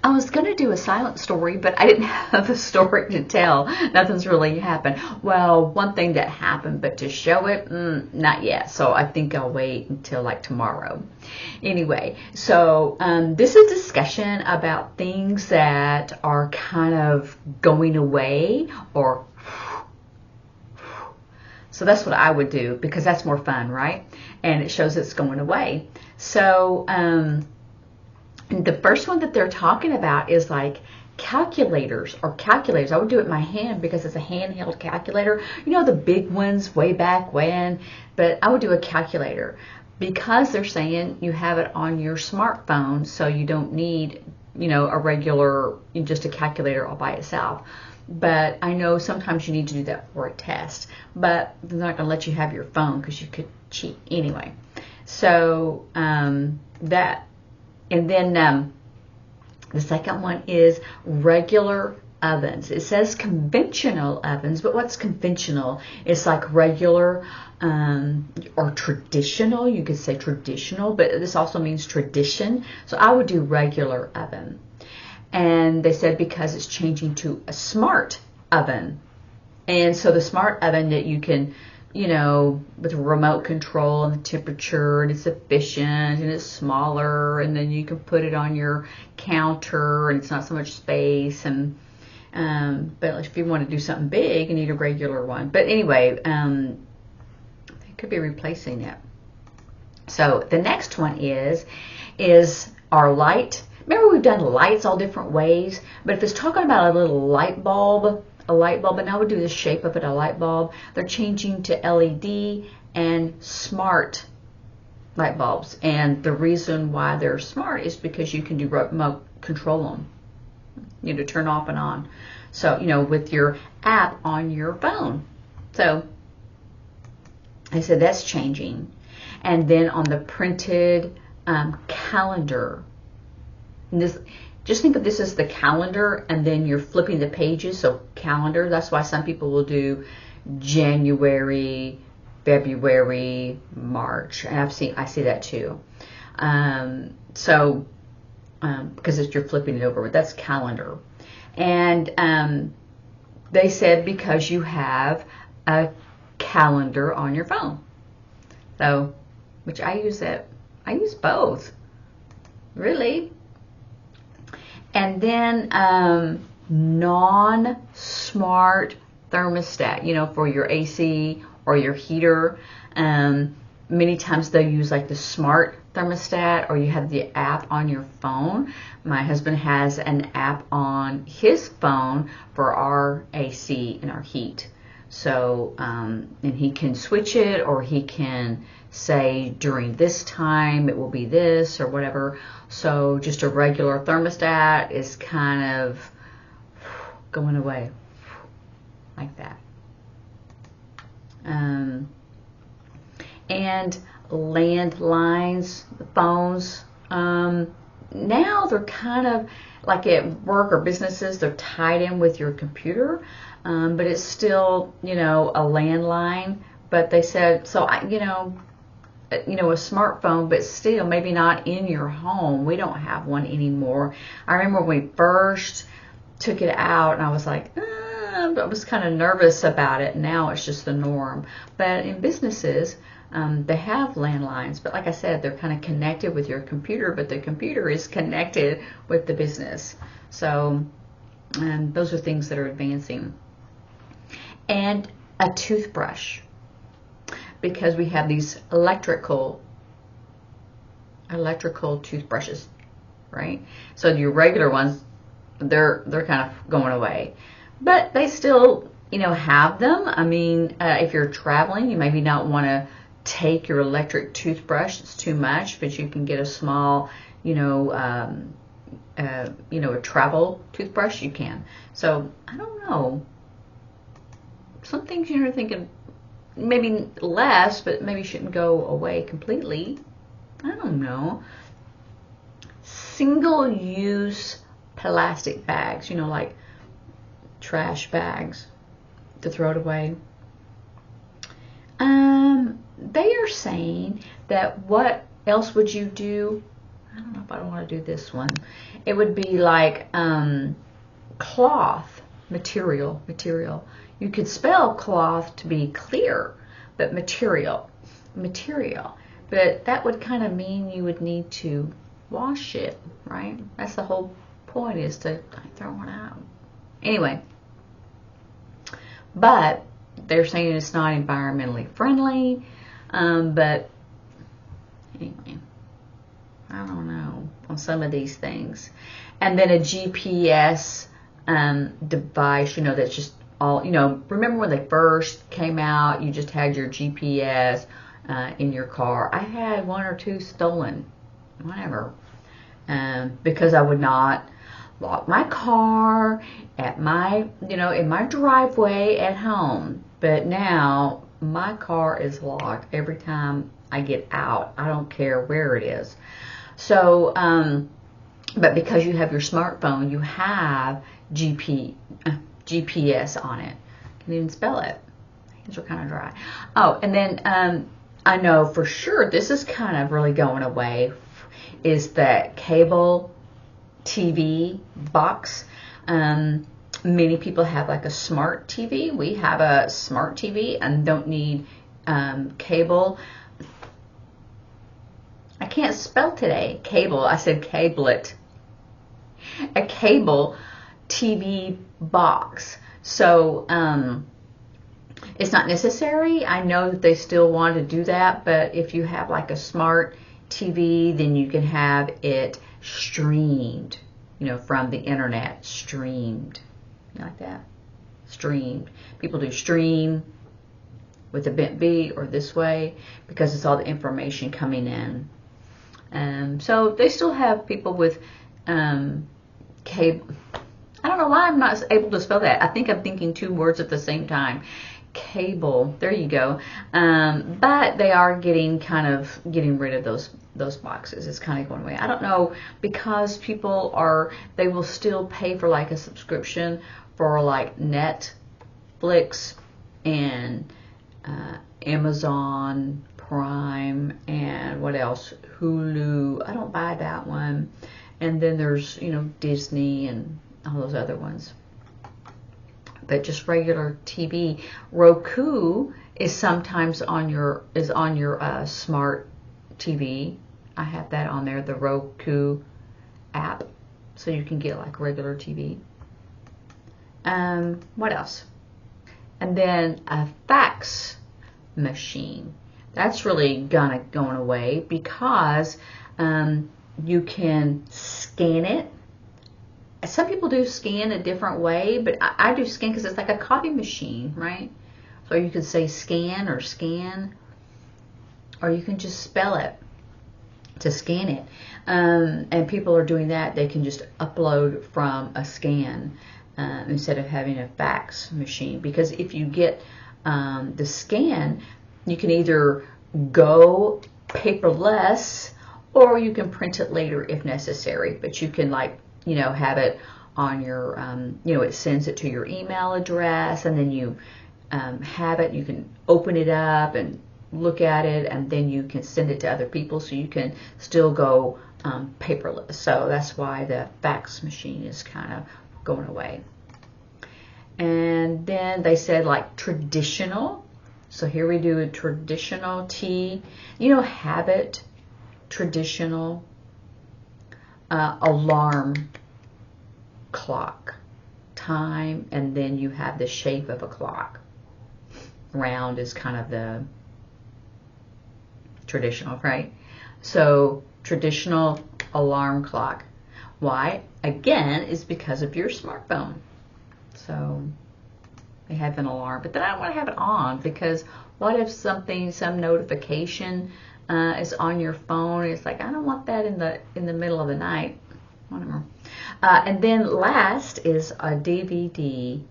I was going to do a silent story, but I didn't have a story to tell. Nothing's really happened. Well, one thing that happened, but to show it, not yet. So I think I'll wait until like tomorrow. Anyway, so this is a discussion about things that are kind of going away, or so that's what I would do, because that's more fun, right? And it shows it's going away. So the first one that they're talking about is like calculators or calculators. I would do it in my hand because it's a handheld calculator. You know, the big ones way back when, but I would do a calculator because they're saying you have it on your smartphone, so you don't need, you know, a regular, just a calculator all by itself. But I know sometimes you need to do that for a test, but they're not going to let you have your phone because you could cheat anyway. So that, and then the second one is regular ovens. It says conventional ovens, but what's conventional? It's like regular or traditional. You could say traditional, but this also means tradition. So I would do regular oven. And they said because it's changing to a smart oven. And so the smart oven that you can, you know, with a remote control and the temperature, and it's efficient and it's smaller, and then you can put it on your counter and it's not so much space. And but if you want to do something big, you need a regular one. But anyway, they could be replacing it. So the next one is our light. Remember, we've done lights all different ways, but if it's talking about a little light bulb, and I would do the shape of it, a light bulb, they're changing to LED and smart light bulbs. And the reason why they're smart is because you can do remote control them, you know, turn off and on. So, you know, with your app on your phone. So I said that's changing. And then on the printed calendar, this, just think of this as the calendar, and then you're flipping the pages. So calendar, that's why some people will do January, February, March. And I see that too. Because you're flipping it over, that's calendar. And they said because you have a calendar on your phone. So, which I use both, really. And then non-smart thermostat, you know, for your AC or your heater. Many times they'll use like the smart thermostat, or you have the app on your phone. My husband has an app on his phone for our AC and our heat. So, and he can switch it, or he can say during this time it will be this or whatever. So just a regular thermostat is kind of going away like that. And landlines, the phones, now they're kind of like at work or businesses, they're tied in with your computer, but it's still, you know, a landline. But they said, so a smartphone, but still maybe not in your home. We don't have one anymore. I remember when we first took it out, and I was like, I was kind of nervous about it. Now it's just the norm. But in businesses, they have landlines, but like I said, they're kind of connected with your computer, but the computer is connected with the business. So those are things that are advancing. And a toothbrush, because we have these electrical toothbrushes, right? So your regular ones, they're kind of going away, but they still, you know, have them. I mean, if you're traveling, you maybe not want to take your electric toothbrush. It's too much, but you can get a small, a travel toothbrush. You can. So I don't know. Some things you're thinking maybe less, but maybe shouldn't go away completely. I don't know. Single-use plastic bags, you know, like trash bags to throw it away. They are saying that what else would you do? I don't know if I don't want to do this one. It would be like cloth, material. You could spell cloth to be clear, but material. But that would kind of mean you would need to wash it, right? That's the whole point, is to throw it out. Anyway, but they're saying it's not environmentally friendly. But anyway, I don't know on some of these things. And then a GPS device, that's just all, remember when they first came out, you just had your GPS in your car. I had one or two stolen, whatever, because I would not lock my car at my, in my driveway at home. But now my car is locked every time I get out. I don't care where it is. So, but because you have your smartphone, you have GPS on it. Can't even spell it. Hands are kind of dry. Oh, and then I know for sure this is kind of really going away, is that cable TV box. Many people have like a smart TV. We have a smart TV and don't need cable. I can't spell today. Cable. I said cablet. A cable TV box. So it's not necessary. I know that they still want to do that, but if you have like a smart TV, then you can have it streamed, from the internet. Streamed. Like that. Streamed. People do stream with a bent B or this way because it's all the information coming in. So they still have people with cable. I don't know why I'm not able to spell that. I think I'm thinking two words at the same time. Cable. There you go. But they are getting rid of those boxes. It's kind of going away. I don't know, because they will still pay for like a subscription for like Netflix and Amazon Prime and what else? Hulu. I don't buy that one. And then there's, Disney and all those other ones. But just regular TV. Roku is sometimes on your smart TV. I have that on there, the Roku app, so you can get like regular TV. What else? And then a fax machine. That's really going away because you can scan it. Some people do scan a different way, but I do scan because it's like a copy machine, right? So you could say scan, or you can just spell it to scan it. And people are doing that. They can just upload from a scan instead of having a fax machine. Because if you get the scan, you can either go paperless or you can print it later if necessary. But you can have it on your, it sends it to your email address, and then you have it. You can open it up and look at it, and then you can send it to other people, so you can still go paperless. So that's why the fax machine is kind of going away. And then they said like traditional. So here we do a traditional T, habit, traditional, alarm clock, time, and then you have the shape of a clock. Round is kind of the traditional, right? So traditional alarm clock. Why? Again, is because of your smartphone. So they have an alarm, but then I don't want to have it on, because what if some notification is on your phone? It's like, I don't want that in the middle of the night. Whatever. And then last is a DVD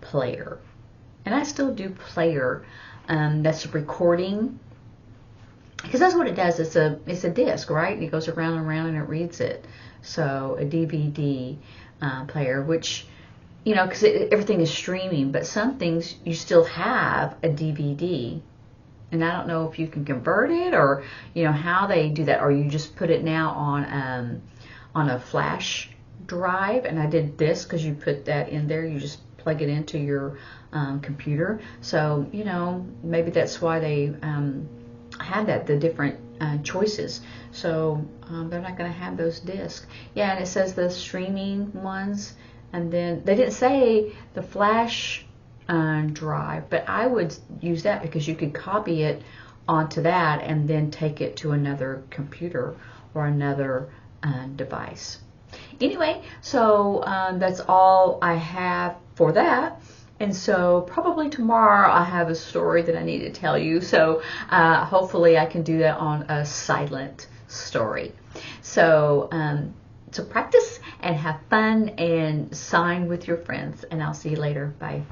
player, and I still do player. That's recording, because that's what it does. It's a disc, right? And it goes around and around and it reads it. So a DVD player, which, because everything is streaming, but some things you still have a DVD, And I don't know if you can convert it, or how they do that, or you just put it now on a flash drive. And I did this because you put that in there. You just plug it into your computer. So maybe that's why they had the different choices. So they're not going to have those discs. Yeah, and it says the streaming ones, and then they didn't say the flash drive, but I would use that because you could copy it onto that and then take it to another computer or another device. Anyway, so that's all I have for that. And so probably tomorrow I have a story that I need to tell you. So hopefully I can do that on a silent story. So practice and have fun and sign with your friends. And I'll see you later. Bye.